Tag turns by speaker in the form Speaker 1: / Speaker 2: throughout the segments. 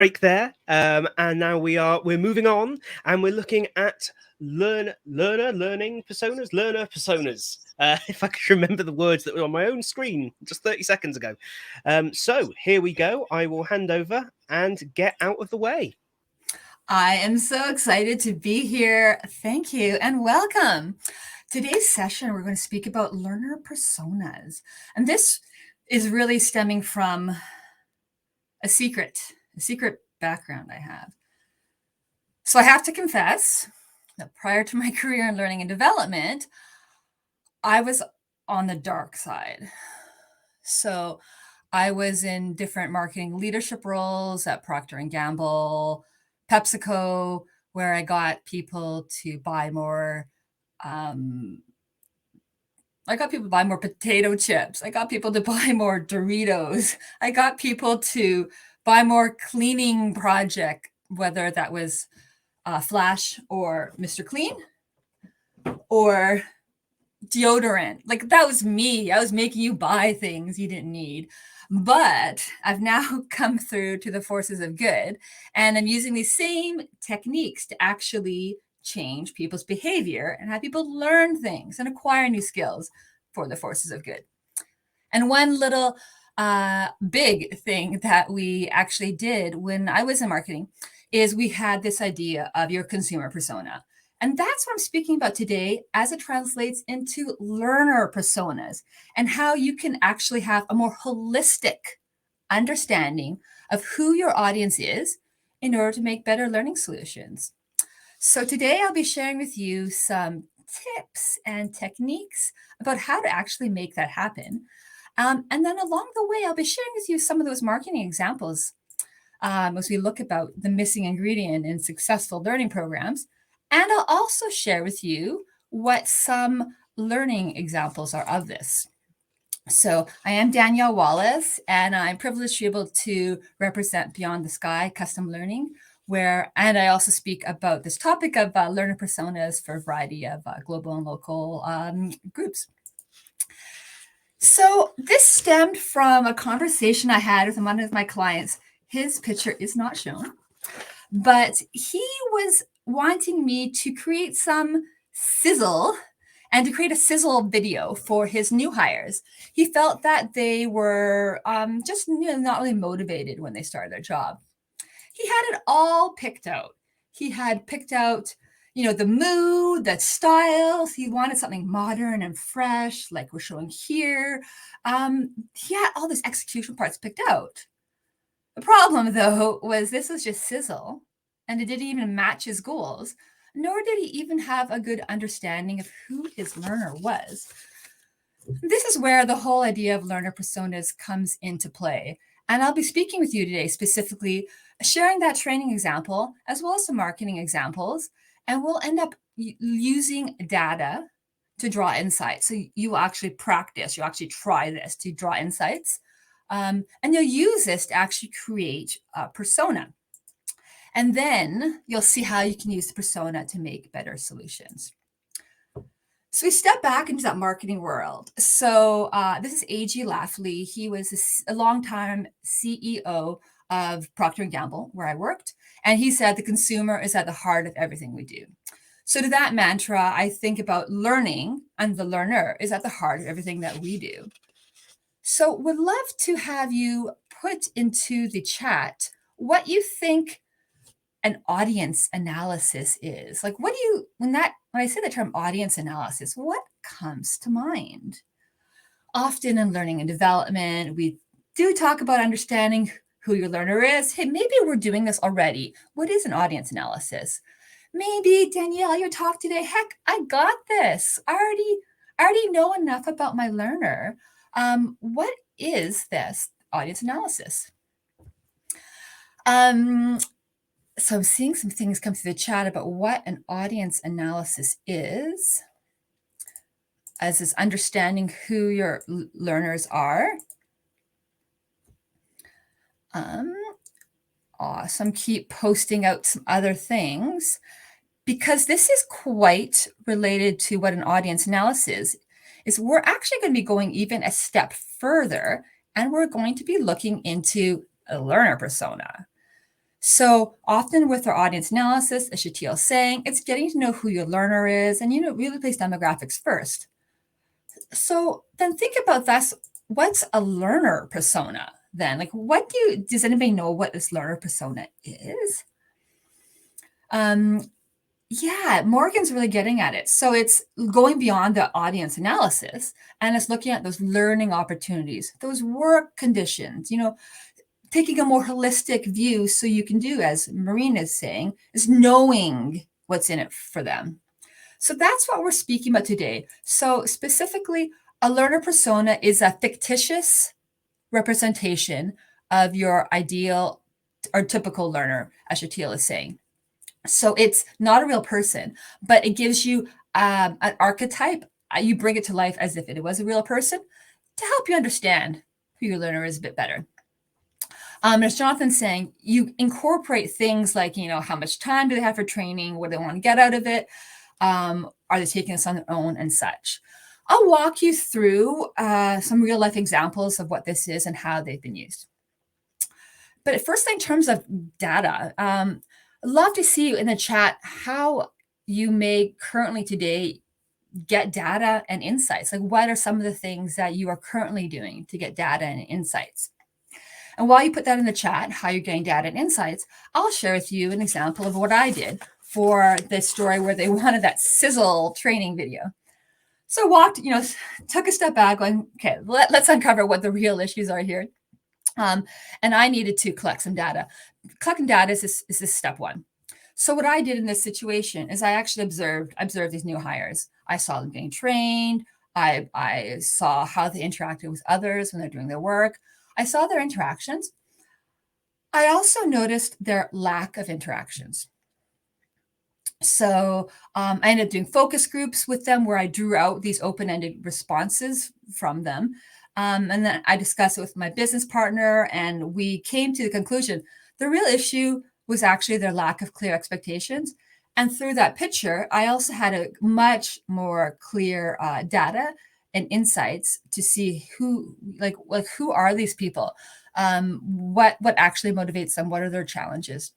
Speaker 1: break there, and now we're moving on, and we're looking at learning personas, learner personas. If I could remember the words that were on my own screen just 30 seconds ago. So here we go. I will hand over and get out of the way.
Speaker 2: I am so excited to be here. Thank you and welcome. Today's session, we're going to speak about learner personas. And this is really stemming from a secret background I have. So I have to confess that prior to my career in learning and development, I was on the dark side. So I was in different marketing leadership roles at Procter and Gamble, PepsiCo, where I got people to buy more. I got people to buy more potato chips. I got people to buy more Doritos. I got people to buy more cleaning project, whether that was Flash or Mr. Clean or deodorant. Like that was me. I was making you buy things you didn't need. But I've now come through to the forces of good, and I'm using these same techniques to actually change people's behavior and have people learn things and acquire new skills for the forces of good. And one little big thing that we actually did when I was in marketing is we had this idea of your consumer persona. And that's what I'm speaking about today as it translates into learner personas and how you can actually have a more holistic understanding of who your audience is in order to make better learning solutions. So today I'll be sharing with you some tips and techniques about how to actually make that happen. And then along the way, I'll be sharing with you some of those marketing examples as we look about the missing ingredient in successful learning programs. And I'll also share with you what some learning examples are of this. So I am Danielle Wallace, and I'm privileged to be able to represent Beyond the Sky Custom Learning, and I also speak about this topic of learner personas for a variety of global and local groups. So this stemmed from a conversation I had with one of my clients. His picture is not shown, but he was wanting me to create some sizzle and to create a sizzle video for his new hires. He felt that they were just not really motivated when they started their job. He had it all picked out. He had picked out, the mood, the styles. He wanted something modern and fresh, like we're showing here. He had all these execution parts picked out. The problem, though, was this was just sizzle, and it didn't even match his goals, nor did he even have a good understanding of who his learner was. This is where the whole idea of learner personas comes into play. And I'll be speaking with you today specifically, sharing that training example as well as some marketing examples. And we'll end up using data to draw insights. So you actually practice, you actually try this to draw insights. And you'll use this to actually create a persona. And then you'll see how you can use the persona to make better solutions. So we step back into that marketing world. So this is A.G. Lafley. He was a longtime CEO of Procter & Gamble, where I worked. And he said the consumer is at the heart of everything we do. So to that mantra, I think about learning, and the learner is at the heart of everything that we do. So would love to have you put into the chat what you think an audience analysis is. Like, what do you, when I say the term audience analysis, what comes to mind? Often in learning and development, we do talk about understanding who your learner is. Hey, maybe we're doing this already. What is an audience analysis? Maybe, Danielle, your talk today, heck, I got this. I already know enough about my learner. What is this audience analysis? So I'm seeing some things come through the chat about what an audience analysis is, as is understanding who your learners are. Awesome. Keep posting out some other things, because this is quite related to what an audience analysis is. We're actually going to be going even a step further, and we're going to be looking into a learner persona. So often with our audience analysis, as Shatil is saying, it's getting to know who your learner is and, really place demographics first. So then think about this. What's a learner persona then? Like, does anybody know what this learner persona is? Yeah, Morgan's really getting at it. So it's going beyond the audience analysis and it's looking at those learning opportunities, those work conditions, taking a more holistic view so you can do, as Marina is saying, is knowing what's in it for them. So that's what we're speaking about today. So specifically, a learner persona is a fictitious representation of your ideal or typical learner, as Shatil is saying. So it's not a real person, but it gives you an archetype. You bring it to life as if it was a real person to help you understand who your learner is a bit better. As Jonathan's saying, you incorporate things like, how much time do they have for training? What do they want to get out of it? Are they taking this on their own and such? I'll walk you through some real life examples of what this is and how they've been used. But first, in terms of data, I'd love to see you in the chat how you may currently today get data and insights. Like, what are some of the things that you are currently doing to get data and insights? And while you put that in the chat, how you're getting data and insights, I'll share with you an example of what I did for the story where they wanted that sizzle training video. So walked, took a step back going, okay, let's uncover what the real issues are here. And I needed to collect some data. Collecting data is this step one. So what I did in this situation is I actually observed these new hires. I saw them getting trained. I saw how they interacted with others when they're doing their work. I saw their interactions. I also noticed their lack of interactions. So I ended up doing focus groups with them where I drew out these open-ended responses from them. And then I discussed it with my business partner, and we came to the conclusion the real issue was actually their lack of clear expectations. And through that picture, I also had a much more clear data and insights to see who are these people, what actually motivates them, what are their challenges.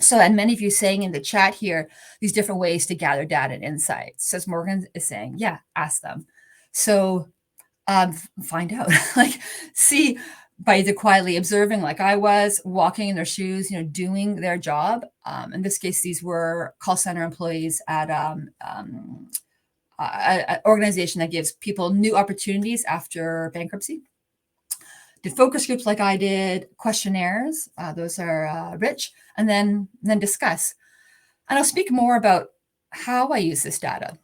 Speaker 2: So, and many of you saying in the chat here, these different ways to gather data and insights. So as Morgan is saying, yeah, ask them. So find out, see by either quietly observing like I was, walking in their shoes, doing their job. In this case, these were call center employees at an organization that gives people new opportunities after bankruptcy. Did focus groups like I did, questionnaires, those are rich, and then discuss. And I'll speak more about how I use this data.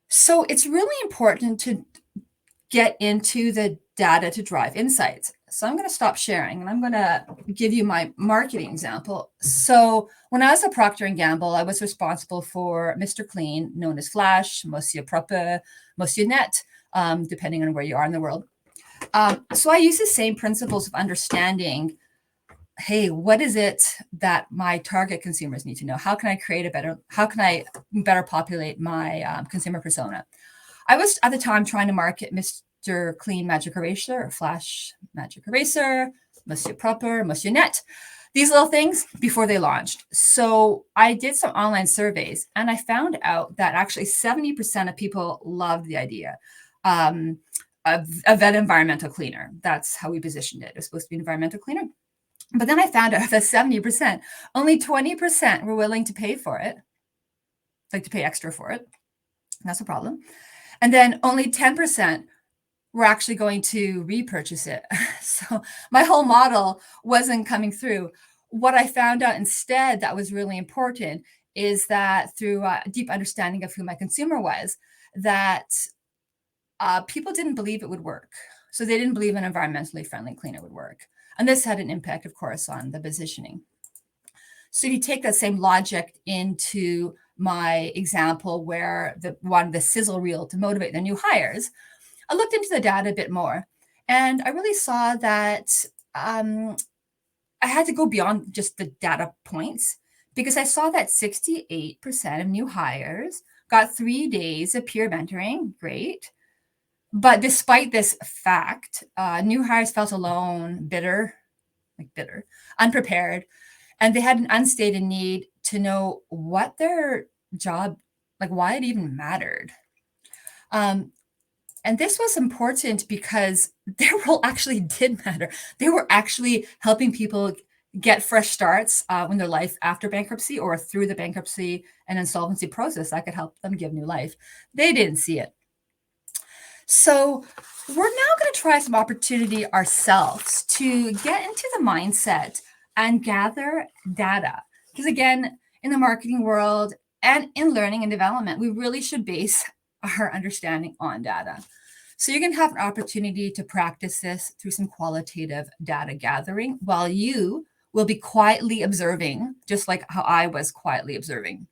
Speaker 2: So it's really important to get into the data to drive insights. So I'm going to stop sharing and I'm going to give you my marketing example. So when I was at Procter & Gamble, I was responsible for Mr. Clean, known as Flash, Monsieur Propre, Monsieur Net, depending on where you are in the world. So I use the same principles of understanding, hey, what is it that my target consumers need to know? How can I better populate my consumer persona? I was at the time trying to market Mr. Clean Magic Eraser, or Flash Magic Eraser, Monsieur Propre, Monsieur Net, these little things before they launched. So I did some online surveys and I found out that actually 70% of people loved the idea of that environmental cleaner. That's how we positioned it. It was supposed to be an environmental cleaner. But then I found out that 70%, only 20% were willing to pay for it, like to pay extra for it. That's a problem. And then only 10% were actually going to repurchase it. So my whole model wasn't coming through. What I found out instead that was really important is that through a deep understanding of who my consumer was, that people didn't believe it would work. So they didn't believe an environmentally friendly cleaner would work. And this had an impact, of course, on the positioning. So you take that same logic into my example where the sizzle reel to motivate the new hires. I looked into the data a bit more, and I really saw that I had to go beyond just the data points because I saw that 68% of new hires got 3 days of peer mentoring. Great. But despite this fact, new hires felt alone, bitter, like bitter, unprepared, and they had an unstated need to know what their job, like why it even mattered. And this was important because their role actually did matter. They were actually helping people get fresh starts in their life after bankruptcy or through the bankruptcy and insolvency process that could help them give new life. They didn't see it. So we're now going to try some opportunity ourselves to get into the mindset and gather data. Because again, in the marketing world and in learning and development, we really should base our understanding on data. So you're going to have an opportunity to practice this through some qualitative data gathering while you will be quietly observing, just like how I was quietly observing.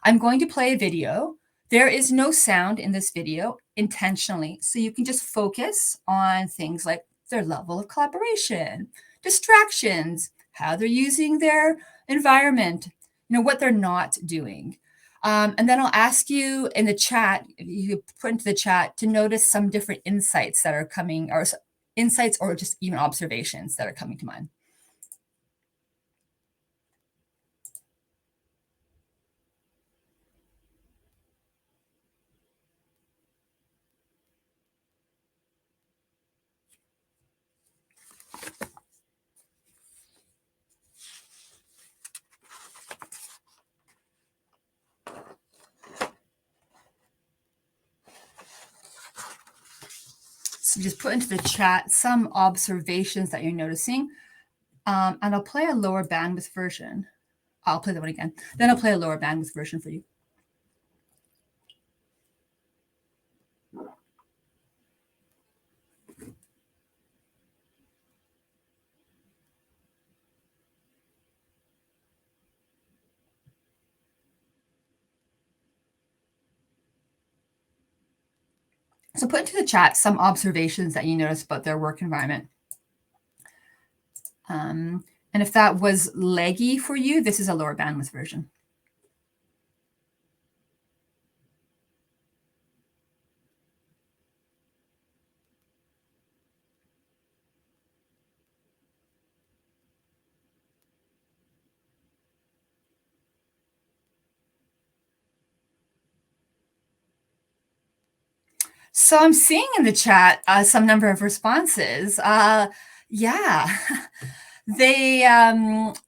Speaker 2: I'm going to play a video. There is no sound in this video intentionally, so you can just focus on things like their level of collaboration, distractions, how they're using their environment, what they're not doing. And then I'll ask you in the chat, you put into the chat to notice some different insights that are coming, or insights or just even observations that are coming to mind. So just put into the chat some observations that you're noticing. And I'll play a lower bandwidth version. I'll play that one again. Then I'll play a lower bandwidth version for you. So put into the chat some observations that you notice about their work environment. And if that was leggy for you, this is a lower bandwidth version. So I'm seeing in the chat some number of responses. Yeah, they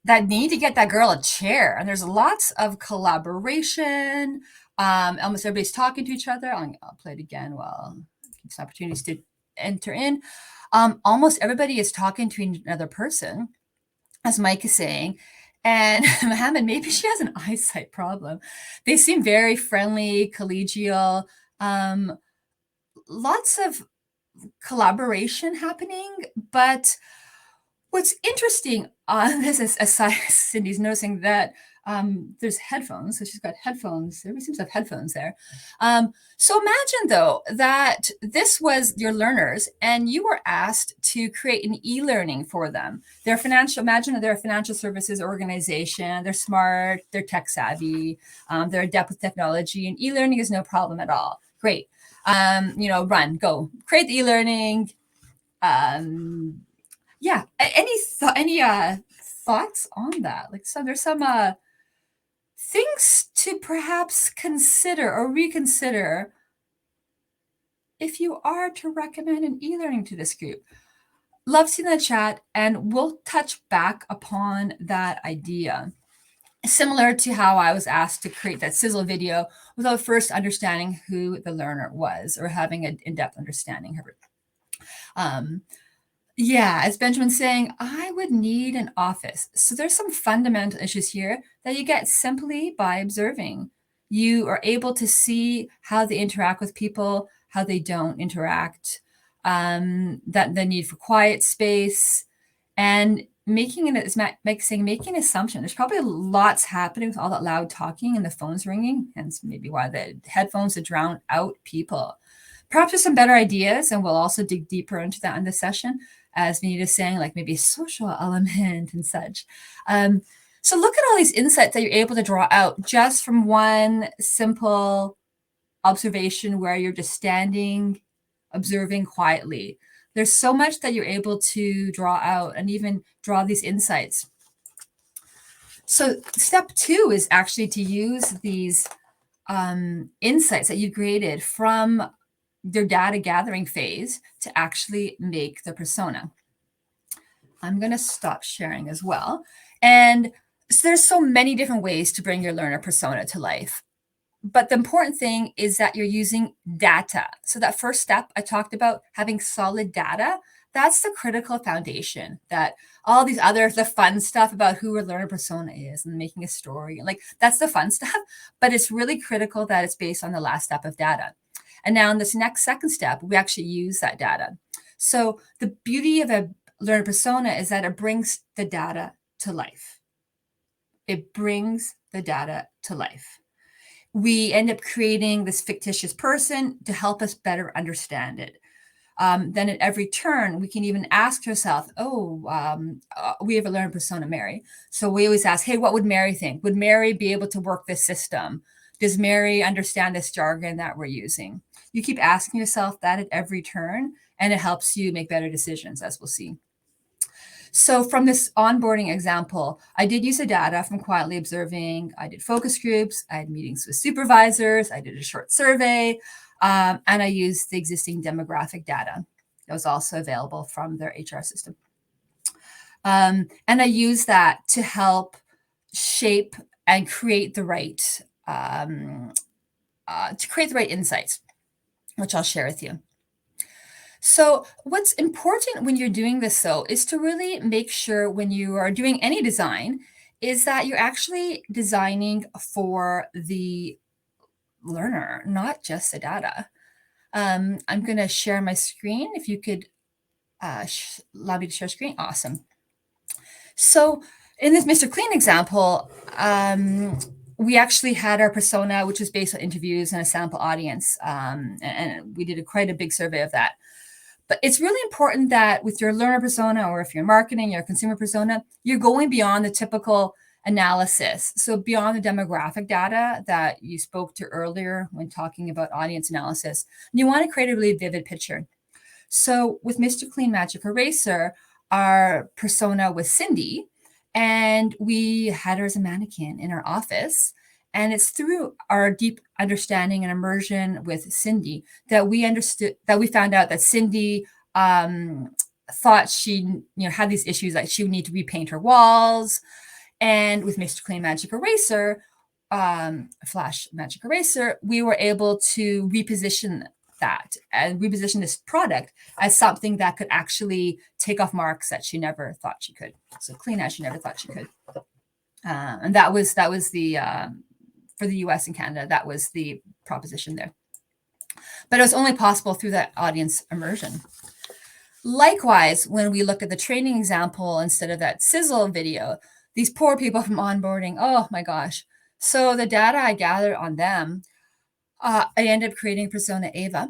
Speaker 2: that need to get that girl a chair, and there's lots of collaboration. Almost everybody's talking to each other. I'll play it again while it's opportunities to enter in. Almost everybody is talking to another person, as Mike is saying. And Mohammed, maybe she has an eyesight problem. They seem very friendly, collegial. Lots of collaboration happening, but what's interesting on this is, aside, Cindy's noticing that there's headphones, so she's got headphones. Everybody seems to have headphones there. So imagine though that this was your learners and you were asked to create an e-learning for them. Imagine that they're a financial services organization. They're smart, they're tech savvy, they're adept with technology, and e-learning is no problem at all. Great. Go create the e-learning. Yeah. Any thoughts on that? There's some things to perhaps consider or reconsider if you are to recommend an e-learning to this group. Love seeing the chat, and we'll touch back upon that idea. Similar to how I was asked to create that sizzle video without first understanding who the learner was or having an in-depth understanding of her. Yeah, as Benjamin's saying, I would need an office. So there's some fundamental issues here that you get simply by observing. You are able to see how they interact with people, how they don't interact, that the need for quiet space, and making an assumption. There's probably lots happening with all that loud talking and the phones ringing, hence maybe why the headphones to drown out people. Perhaps there's some better ideas, and we'll also dig deeper into that in this session, as Vanita is saying, like maybe a social element and such. So look at all these insights that you're able to draw out just from one simple observation where you're just standing, observing quietly. There's so much that you're able to draw out and even draw these insights. So step 2 is actually to use these insights that you created from their data gathering phase to actually make the persona. I'm going to stop sharing as well. And so there's so many different ways to bring your learner persona to life. But the important thing is that you're using data. So that first step I talked about, having solid data, that's the critical foundation that all these other, the fun stuff about who a learner persona is and making a story, like that's the fun stuff. But it's really critical that it's based on the last step of data. And now in this next second step, we actually use that data. So the beauty of a learner persona is that it brings the data to life. It brings the data to life. We end up creating this fictitious person to help us better understand it. Then at every turn, we can even ask ourselves, we have a learner persona, Mary. So we always ask, hey, what would Mary think? Would Mary be able to work this system? Does Mary understand this jargon that we're using? You keep asking yourself that at every turn, and it helps you make better decisions, as we'll see. So from this onboarding example, I did use the data from quietly observing. I did focus groups. I had meetings with supervisors. I did a short survey. And I used the existing demographic data that was also available from their HR system. And I used that to help shape and create the right insights, which I'll share with you. So what's important when you're doing this, though, is to really make sure when you are doing any design is that you're actually designing for the learner, not just the data. I'm going to share my screen. If you could allow me to share screen. Awesome. So in this Mr. Clean example, we actually had our persona, which was based on interviews and a sample audience. And we did quite a big survey of that. But it's really important that with your learner persona, or if you're marketing, your consumer persona, you're going beyond the typical analysis. So beyond the demographic data that you spoke to earlier when talking about audience analysis, you want to create a really vivid picture. So with Mr. Clean Magic Eraser, our persona was Cindy, and we had her as a mannequin in our office. And it's through our deep understanding and immersion with Cindy that we found out that Cindy thought she had these issues, like she would need to repaint her walls. And with Mr. Clean Magic Eraser, Flash Magic Eraser, we were able to reposition that and reposition this product as something that could actually take off marks that she never thought she could. So clean as she never thought she could. And that was the for the US and Canada, that was the proposition there. But it was only possible through that audience immersion. Likewise, when we look at the training example instead of that sizzle video, these poor people from onboarding, oh my gosh. So the data I gathered on them, I ended up creating persona Ava.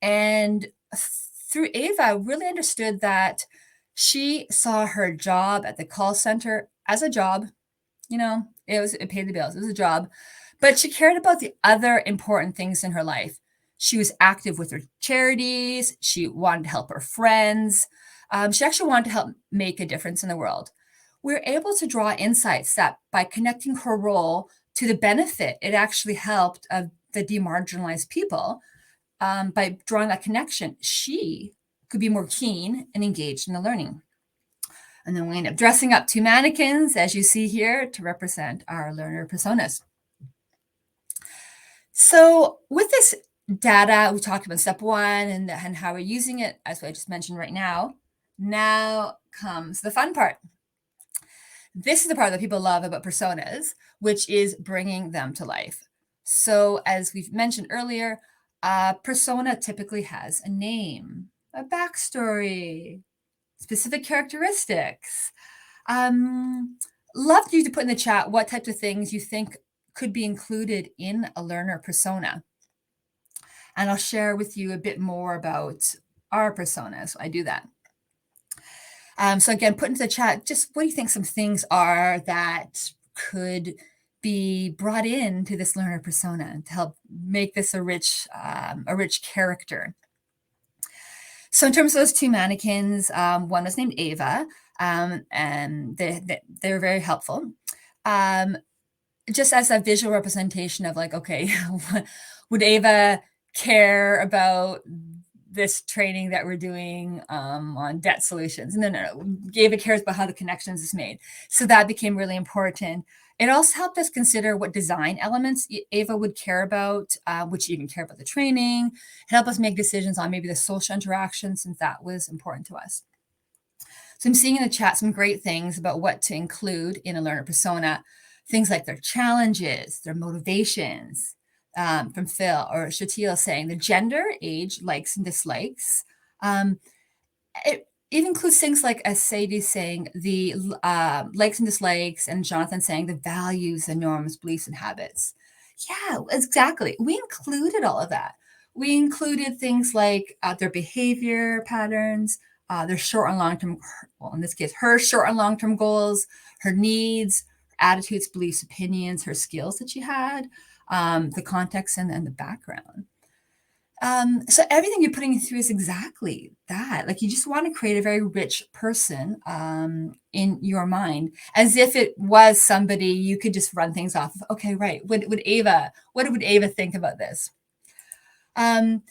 Speaker 2: And through Ava, I really understood that she saw her job at the call center as a job. It paid the bills. It was a job. But she cared about the other important things in her life. She was active with her charities. She wanted to help her friends. She actually wanted to help make a difference in the world. We were able to draw insights that by connecting her role to the benefit, it actually helped the demarginalized people. By drawing that connection, she could be more keen and engaged in the learning. And then we end up dressing up 2 mannequins, as you see here, to represent our learner personas. So with this data, we talked about step 1 and how we're using it, as I just mentioned right now. Now comes the fun part. This is the part that people love about personas, which is bringing them to life. So as we've mentioned earlier, a persona typically has a name, a backstory, specific characteristics. Love you to put in the chat what types of things you think could be included in a learner persona. And I'll share with you a bit more about our personas. So I do that. So again, put into the chat, just what do you think some things are that could be brought into this learner persona to help make this a rich character. So in terms of those two mannequins, one was named Ava, and they're very helpful. Just as a visual representation of like, okay, would Ava care about this training that we're doing on debt solutions? No. Ava cares about how the connections is made. So that became really important. It also helped us consider what design elements Ava would care about, would she even care about the training? It helped us make decisions on maybe the social interaction, since that was important to us. So I'm seeing in the chat some great things about what to include in a learner persona. Things like their challenges, their motivations, from Phil or Shatil saying the gender, age, likes and dislikes. It includes things like Sadie saying the likes and dislikes, and Jonathan saying the values, the norms, beliefs, and habits. Yeah, exactly. We included all of that. We included things like their behavior patterns, their short and long-term, well, in this case, her short and long-term goals, her needs, attitudes, beliefs, opinions, her skills that she had, the context and the background. So everything you're putting through is exactly that. Like you just want to create a very rich person in your mind, as if it was somebody you could just run things off of. Okay, right. What would Ava think about this? And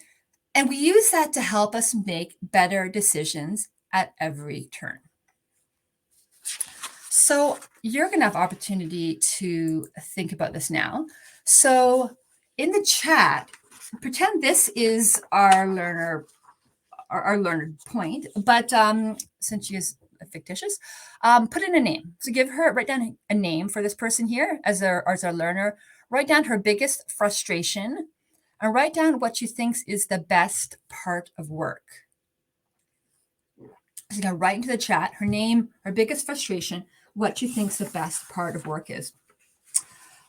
Speaker 2: we use that to help us make better decisions at every turn. So you're going to have opportunity to think about this now. So in the chat, pretend this is our learner point, but since she is fictitious, put in a name. So write down a name for this person here as our learner. Write down her biggest frustration, and write down what she thinks is the best part of work. So now write into the chat her name, her biggest frustration, what she thinks the best part of work is.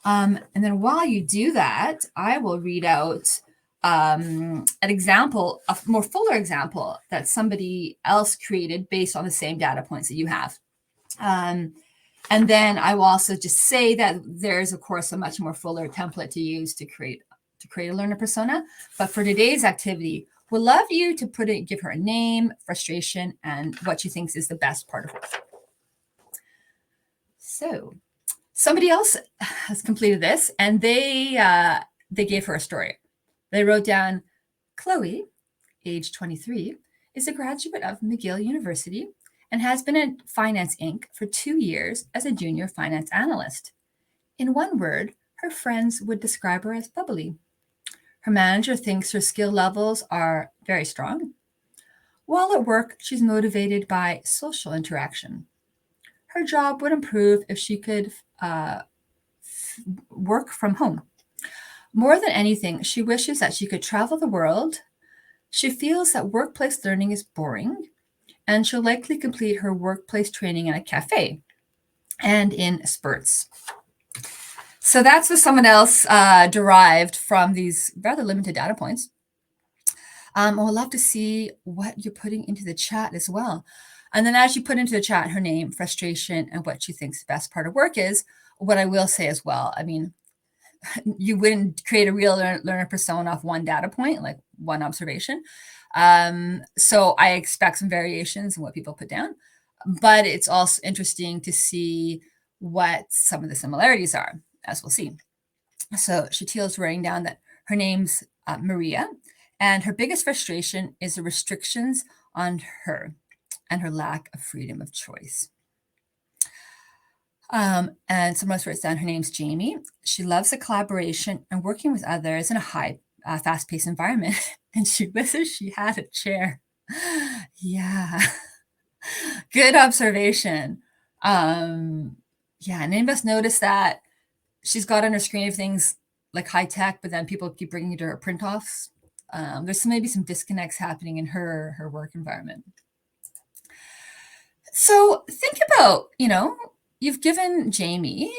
Speaker 2: And then while you do that, I will read out an example, a more fuller example that somebody else created based on the same data points that you have. And then I will also just say that there's, of course, a much more fuller template to use to create a learner persona. But for today's activity, we'll love you to give her a name, frustration, and what she thinks is the best part of work. So somebody else has completed this, and they gave her a story. They wrote down, Chloe, age 23, is a graduate of McGill University and has been at Finance Inc. for 2 years as a junior finance analyst. In one word, her friends would describe her as bubbly. Her manager thinks her skill levels are very strong. While at work, she's motivated by social interaction. Her job would improve if she could work from home. More than anything, she wishes that she could travel the world. She feels that workplace learning is boring, and she'll likely complete her workplace training in a cafe and in spurts. So that's what someone else derived from these rather limited data points. We'd love to see what you're putting into the chat as well. And then as you put into the chat her name, frustration, and what she thinks the best part of work is, what I will say as well, I mean, you wouldn't create a real learner persona off one data point, like one observation. So I expect some variations in what people put down, but it's also interesting to see what some of the similarities are, as we'll see. So Shatil's writing down that her name's Maria, and her biggest frustration is the restrictions on her and her lack of freedom of choice. And someone else writes down her name's Jamie. She loves the collaboration and working with others in a high, fast-paced environment, and she wishes she had a chair. Yeah, good observation. Yeah, and any of us notice that she's got on her screen of things like high tech, but then people keep bringing her print offs. There's maybe some disconnects happening in her work environment. So think about, you've given Jamie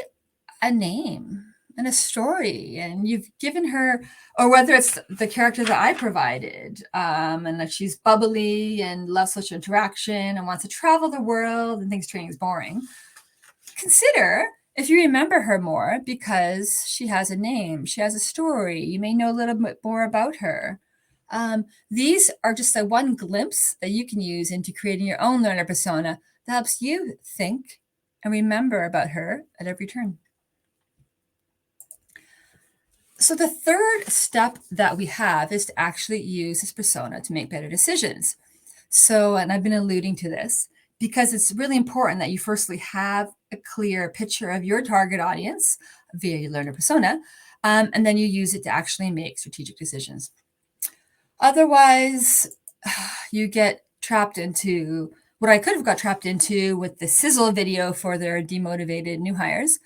Speaker 2: a name and a story, and you've given her, or whether it's the character that I provided, and that she's bubbly and loves social interaction and wants to travel the world and thinks training is boring. Consider if you remember her more because she has a name, she has a story, you may know a little bit more about her. These are just a one glimpse that you can use into creating your own learner persona that helps you think and remember about her at every turn. So the third step that we have is to actually use this persona to make better decisions. So, and I've been alluding to this because it's really important that you firstly have a clear picture of your target audience via your learner persona, and then you use it to actually make strategic decisions. Otherwise, you get trapped into what I could have got trapped into with the sizzle video for their demotivated new hires.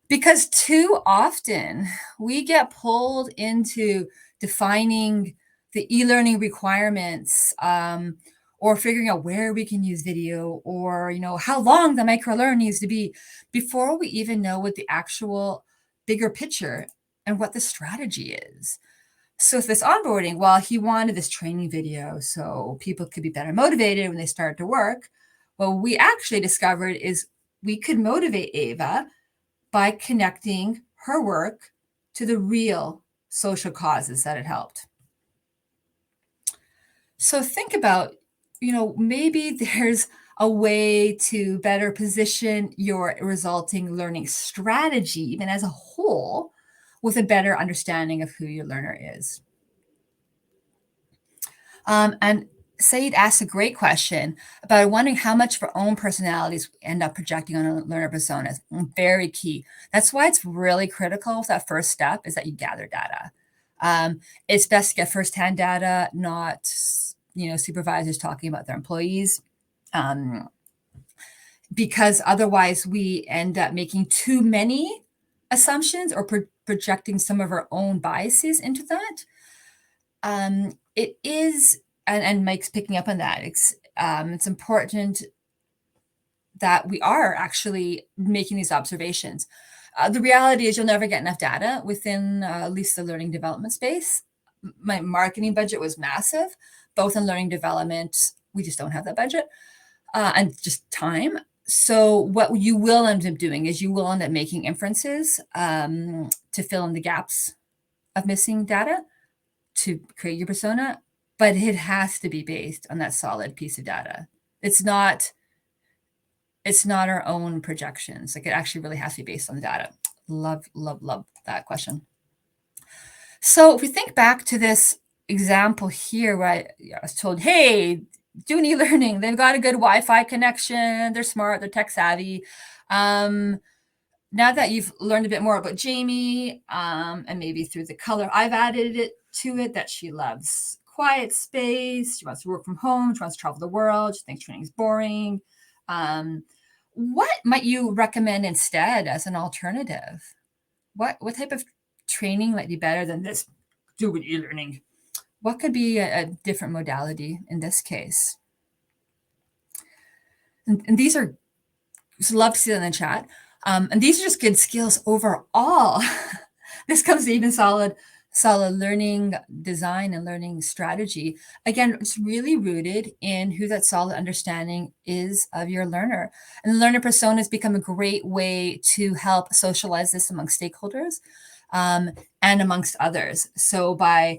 Speaker 2: Because too often we get pulled into defining the e-learning requirements, or figuring out where we can use video, or how long the microlearn needs to be, before we even know what the actual bigger picture and what the strategy is. So with this onboarding, well, he wanted this training video so people could be better motivated when they start to work. What we actually discovered is we could motivate Ava by connecting her work to the real social causes that it helped. So think about, maybe there's a way to better position your resulting learning strategy, even as a whole, with a better understanding of who your learner is. And Said asked a great question about wondering how much of our own personalities end up projecting on a learner personas. Very key. That's why it's really critical. That first step is that you gather data. It's best to get firsthand data, not supervisors talking about their employees, because otherwise we end up making too many assumptions or projecting some of our own biases into that. It is. And Mike's picking up on that. It's important that we are actually making these observations. The reality is you'll never get enough data within at least the learning development space. My marketing budget was massive, both in learning development. We just don't have that budget, and just time. So what you will end up doing is you will end up making inferences to fill in the gaps of missing data to create your persona. But it has to be based on that solid piece of data. It's not our own projections. Like, it actually really has to be based on the data. Love that question. So if we think back to this example here, where I was told, hey, do an e-learning. They've got a good Wi-Fi connection. They're smart. They're tech savvy. Now that you've learned a bit more about Jamie, and maybe through the color I've added it to it, that she loves quiet space, she wants to work from home, she wants to travel the world, she thinks training is boring. What might you recommend instead as an alternative? What type of training might be better than this do an e-learning? What could be a different modality in this case? And these are, just love to see that in the chat. And these are just good skills overall. This comes to even solid learning design and learning strategy. Again, it's really rooted in who that solid understanding is of your learner. And the learner persona has become a great way to help socialize this among stakeholders, and amongst others. So by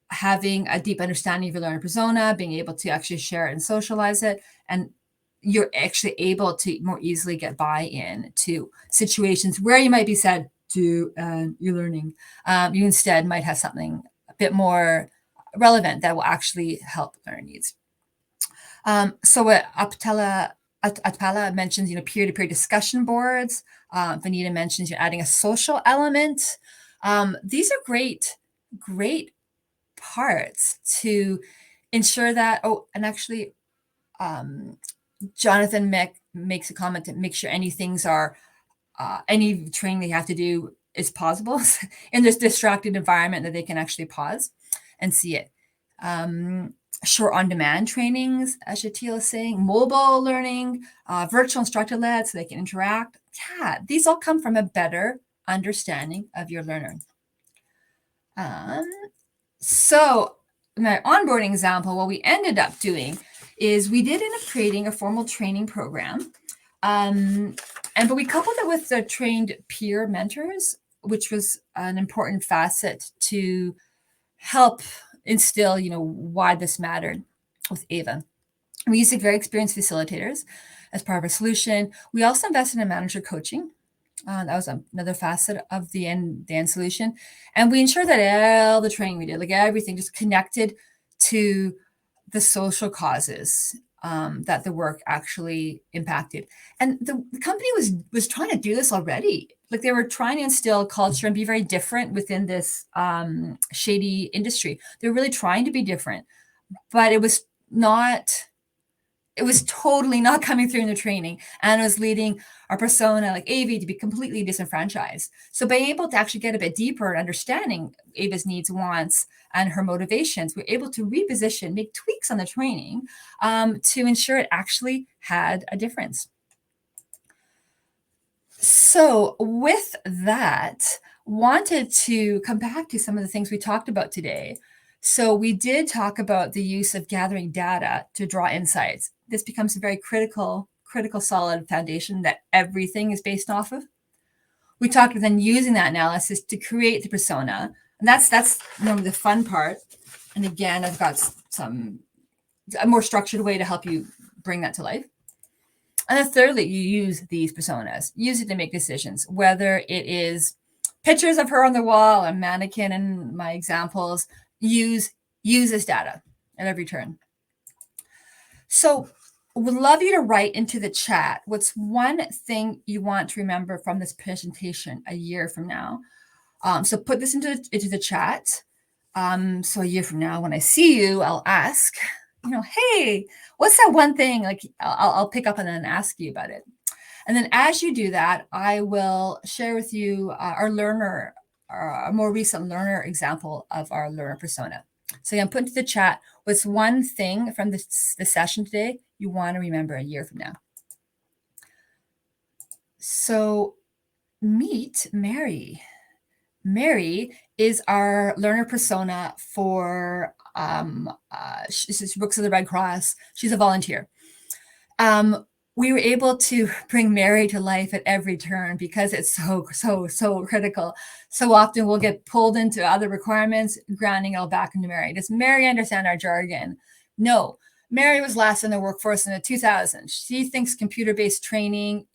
Speaker 2: having a deep understanding of your learner persona, being able to actually share it and socialize it, and you're actually able to more easily get buy-in to situations where you might be said to e-learning. You instead might have something a bit more relevant that will actually help learner needs. So what Atpala mentions, peer-to-peer discussion boards. Vanita mentions you're adding a social element. These are great parts to ensure that. Oh, and actually, Jonathan makes a comment to make sure any things are any training they have to do is pausable in this distracted environment, that they can actually pause and see it. Short on-demand trainings, as Shatil is saying, mobile learning, virtual instructor-led, so they can interact. Yeah, these all come from a better understanding of your learner. So my onboarding example, what we ended up doing is we did end up creating a formal training program. But we coupled it with the trained peer mentors, which was an important facet to help instill, why this mattered with Ava. We used very experienced facilitators as part of our solution. We also invested in manager coaching. That was another facet of the end solution. And we ensured that all the training we did, like everything, just connected to the social causes that the work actually impacted. And the company was trying to do this already. Like they were trying to instill culture and be very different within this shady industry. They were really trying to be different, but it was totally not coming through in the training, and it was leading our persona like AV to be completely disenfranchised. So being able to actually get a bit deeper and understanding Ava's needs, wants, and her motivations, we're able to reposition, make tweaks on the training to ensure it actually had a difference. So with that, wanted to come back to some of the things we talked about today. So we did talk about the use of gathering data to draw insights. This becomes a very critical, solid foundation that everything is based off of. We talked about then using that analysis to create the persona. And that's the fun part. And again, I've got a more structured way to help you bring that to life. And then thirdly, you use these personas, use it to make decisions, whether it is pictures of her on the wall, a mannequin in my examples, use this data at every turn. So would love you to write into the chat what's one thing you want to remember from this presentation a year from now. So put this into the chat. So a year from now, when I see you, I'll ask, hey, what's that one thing? Like I'll pick up and then ask you about it. And then as you do that, I will share with you our learner, a more recent learner example of our learner persona. So again, put into the chat, what's one thing from the session today you want to remember a year from now? So meet Mary. Mary is our learner persona for, she works at the Red Cross. She's a volunteer. We were able to bring Mary to life at every turn because it's so critical. So often we'll get pulled into other requirements, grounding it all back into Mary. Does Mary understand our jargon? No. Mary was last in the workforce in the 2000s. She thinks computer-based training,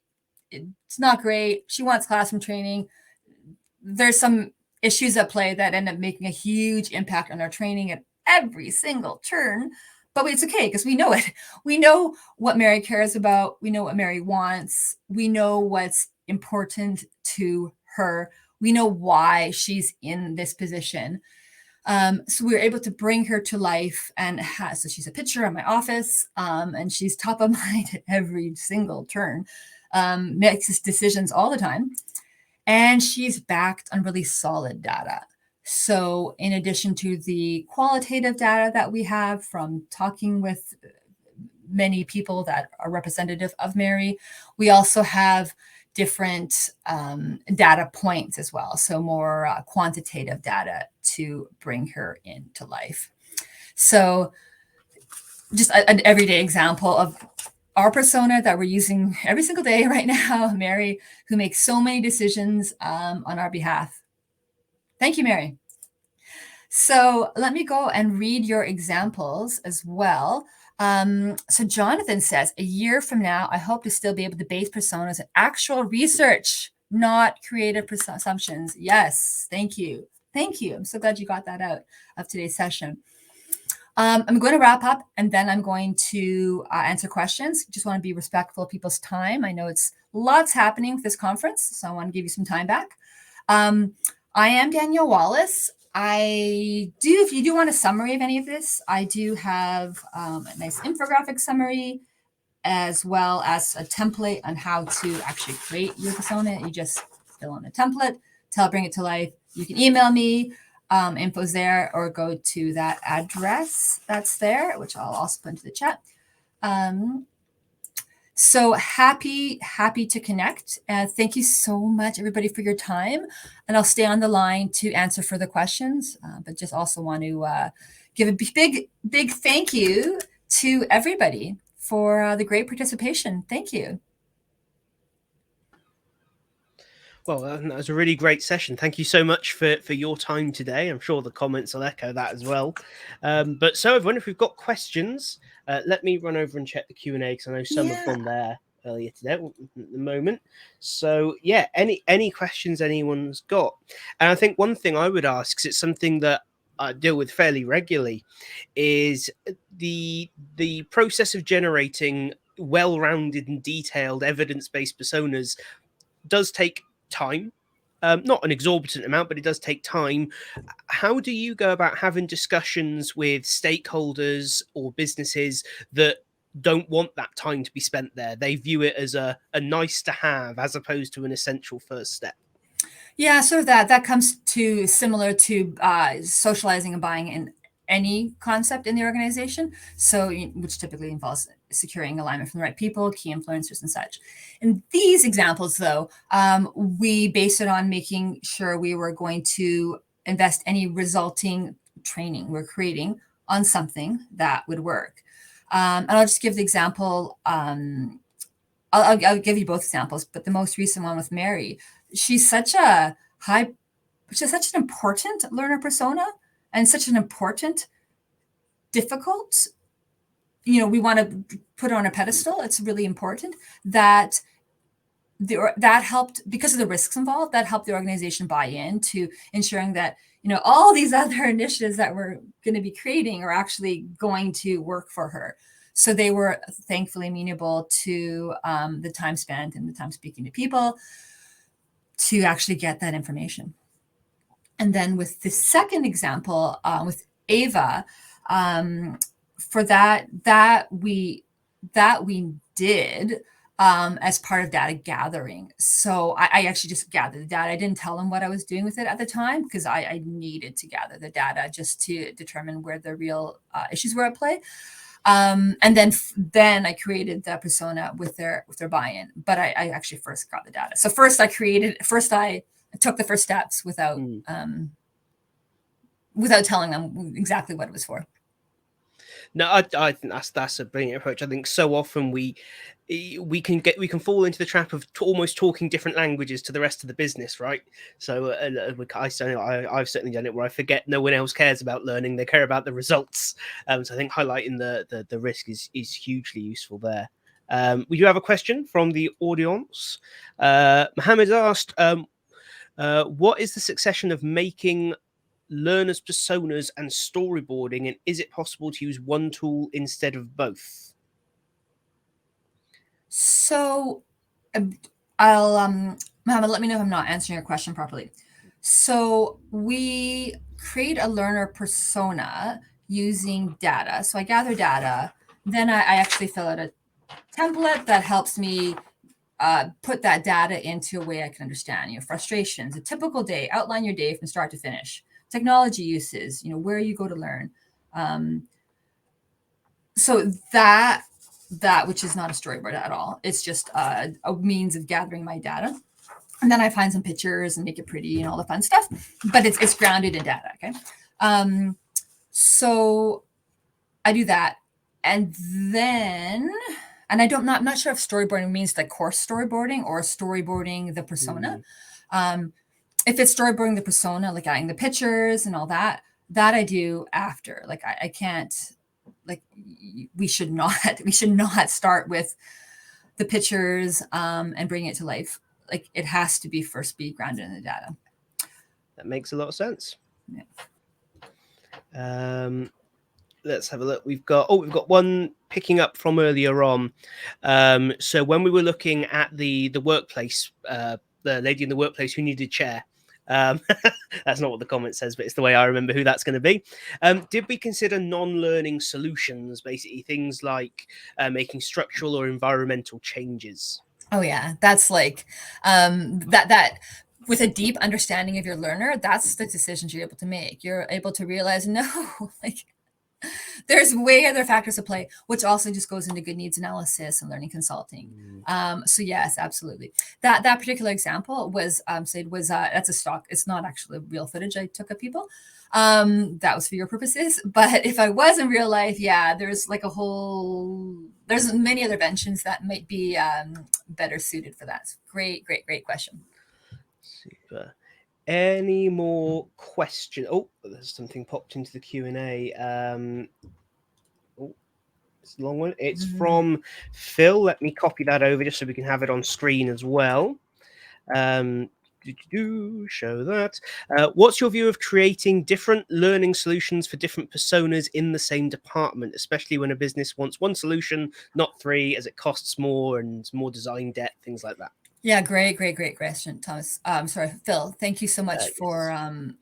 Speaker 2: it's not great. She wants classroom training. There's some issues at play that end up making a huge impact on our training at every single turn. But it's okay because we know it. We know what Mary cares about. We know what Mary wants. We know what's important to her. We know why she's in this position. So we were able to bring her to life, and so she's a picture in my office, and she's top of mind at every single turn, makes decisions all the time, and she's backed on really solid data. So in addition to the qualitative data that we have from talking with many people that are representative of Mary, we also have different data points as well. So more quantitative data to bring her into life. So just an everyday example of our persona that we're using every single day right now, Mary, who makes so many decisions on our behalf. Thank you, Mary. So let me go and read your examples as well. So Jonathan says, a year from now, I hope to still be able to base personas on actual research, not creative assumptions. Yes, thank you. Thank you. I'm so glad you got that out of today's session. I'm going to wrap up, and then I'm going to answer questions. Just want to be respectful of people's time. I know it's lots happening with this conference, so I want to give you some time back. I am Danielle Wallace. If you do want a summary of any of this, I do have a nice infographic summary, as well as a template on how to actually create your persona. You just fill in a template, bring it to life. You can email me, info's there, or go to that address that's there, which I'll also put into the chat. So happy to connect. Thank you so much, everybody, for your time. And I'll stay on the line to answer further questions, but just also want to give a big thank you to everybody for the great participation. Thank you.
Speaker 1: Well, that was a really great session. Thank you so much for your time today. I'm sure the comments will echo that as well. But so everyone, if we've got questions, let me run over and check the Q&A because I know some have gone there earlier today at the moment. So yeah, any questions anyone's got? And I think one thing I would ask, because it's something that I deal with fairly regularly, is the process of generating well-rounded and detailed evidence-based personas does take time. Not an exorbitant amount, but it does take time. How do you go about having discussions with stakeholders or businesses that don't want that time to be spent there? They view it as a nice to have as opposed to an essential first step.
Speaker 2: Yeah, so that comes to similar to socializing and buying in any concept in the organization. So, which typically involves securing alignment from the right people, key influencers, and such. In these examples, though, we based it on making sure we were going to invest any resulting training we're creating on something that would work. And I'll just give the example. I'll give you both examples, but the most recent one with Mary, she's such an important learner persona and such an important, difficult, we want to put her on a pedestal. It's really important that that helped, because of the risks involved, that helped the organization buy in to ensuring that, all these other initiatives that we're going to be creating are actually going to work for her. So they were thankfully amenable to the time spent and the time speaking to people to actually get that information. And then with the second example, with Ava, for that we did as part of data gathering. So I actually just gathered the data. I didn't tell them what I was doing with it at the time because I needed to gather the data just to determine where the real issues were at play. And then I created the persona with their buy-in. But I actually first got the data. So first I took the first steps without telling them exactly what it was for.
Speaker 1: No, I think that's a brilliant approach. I think so often we can fall into the trap of almost talking different languages to the rest of the business, right? So I've certainly done it where I forget no one else cares about learning; they care about the results. So I think highlighting the risk is hugely useful there. We do have a question from the audience. Mohammed asked, "What is the succession of making learners' personas and storyboarding, and is it possible to use one tool instead of both?"
Speaker 2: So I'll Mohammed, let me know if I'm not answering your question properly. So we create a learner persona using data. So I gather data, then I actually fill out a template that helps me put that data into a way I can understand, frustrations, a typical day, outline your day from start to finish, technology uses, where you go to learn. So that which is not a storyboard at all. It's just a means of gathering my data. And then I find some pictures and make it pretty and all the fun stuff, but it's grounded in data. Okay. So I do that. And then, and I'm not sure if storyboarding means the course storyboarding or storyboarding the persona. If it's storyboarding the persona, like adding the pictures and all that I do after. Like I can't, like we should not start with the pictures and bring it to life. Like it has to be grounded in the data.
Speaker 1: That makes a lot of sense. Yeah. Let's have a look. We've got one picking up from earlier on. So when we were looking at the workplace, the lady in the workplace who needed a chair. That's not what the comment says, but it's the way I remember who that's going to be. Did we consider non-learning solutions, basically things like making structural or environmental changes?
Speaker 2: Oh yeah, that's like that with a deep understanding of your learner, that's the decisions you're able to make. You're able to realize, no, like there's way other factors at play, which also just goes into good needs analysis and learning consulting. So yes, absolutely. That particular example was that's a stock. It's not actually real footage I took of people. That was for your purposes. But if I was in real life, yeah, there's many other inventions that might be better suited for that. Great question.
Speaker 1: Super. Any more questions? Oh, there's something popped into the Q&A. Oh, it's a long one. It's from Phil. Let me copy that over just so we can have it on screen as well. Show that. What's your view of creating different learning solutions for different personas in the same department, especially when a business wants one solution, not three, as it costs more and more design debt, things like that?
Speaker 2: Yeah, great question, Thomas. Sorry, Phil. Thank you so much for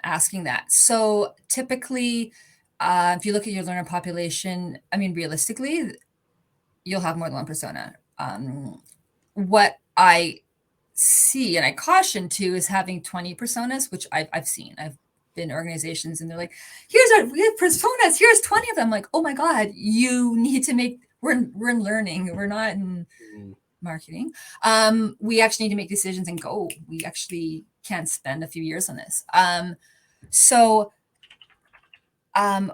Speaker 2: asking that. So typically, if you look at your learner population, I mean, realistically, you'll have more than one persona. What I see and I caution to is having 20 personas, which I've seen. I've been in organizations and they're like, we have personas, here's 20 of them. I'm like, oh my God, you need to make, we're in learning, we're not in marketing. We actually need to make decisions and go. We actually can't spend a few years on this.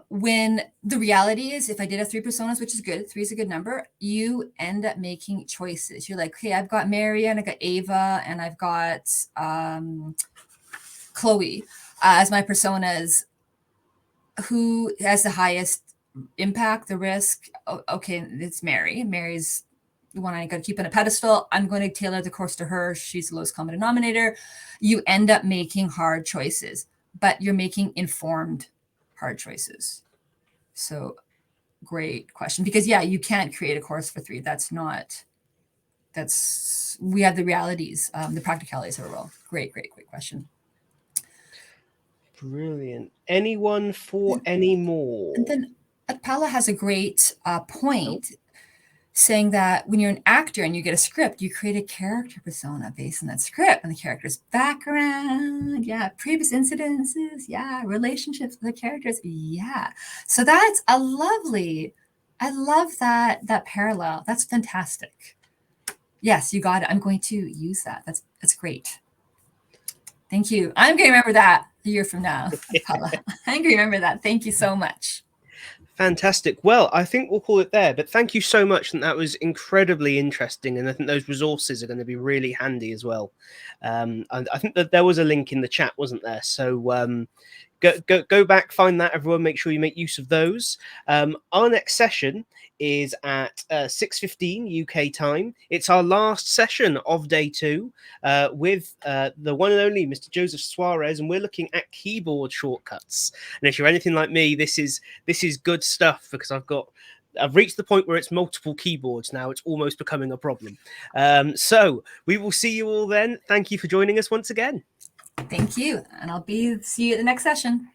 Speaker 2: When the reality is, if I did have 3 personas, which is good, 3 is a good number, you end up making choices. You're like, okay, I've got Mary and I got Ava and I've got Chloe as my personas. Who has the highest impact, the risk? Okay, it's Mary. Mary's the one I got to keep on a pedestal. I'm going to tailor the course to her. She's the lowest common denominator. You end up making hard choices, but you're making informed hard choices. So great question, because you can't create a course for 3. We have the realities, the practicalities of our role. Great question.
Speaker 1: Brilliant. Anyone for any more?
Speaker 2: And then Paula has a great point, saying that when you're an actor and you get a script, you create a character persona based on that script and the character's background, previous incidences, relationships with the characters, So that's I love that parallel. That's fantastic. Yes, you got it. I'm going to use that. That's great. Thank you. I'm going to remember that a year from now, Paula. I'm going to remember that. Thank you so much.
Speaker 1: Fantastic. Well, I think we'll call it there, but thank you so much. And that was incredibly interesting. And I think those resources are going to be really handy as well. And I think that there was a link in the chat, wasn't there? So go back, find that, everyone. Make sure you make use of those. Our next session is at 6:15 UK time. It's our last session of day 2 with the one and only Mr. Joseph Suarez, and we're looking at keyboard shortcuts. And if you're anything like me, this is good stuff, because I've reached the point where it's multiple keyboards now. It's almost becoming a problem. So we will see you all then. Thank you for joining us once again.
Speaker 2: Thank you. And I'll see you at the next session.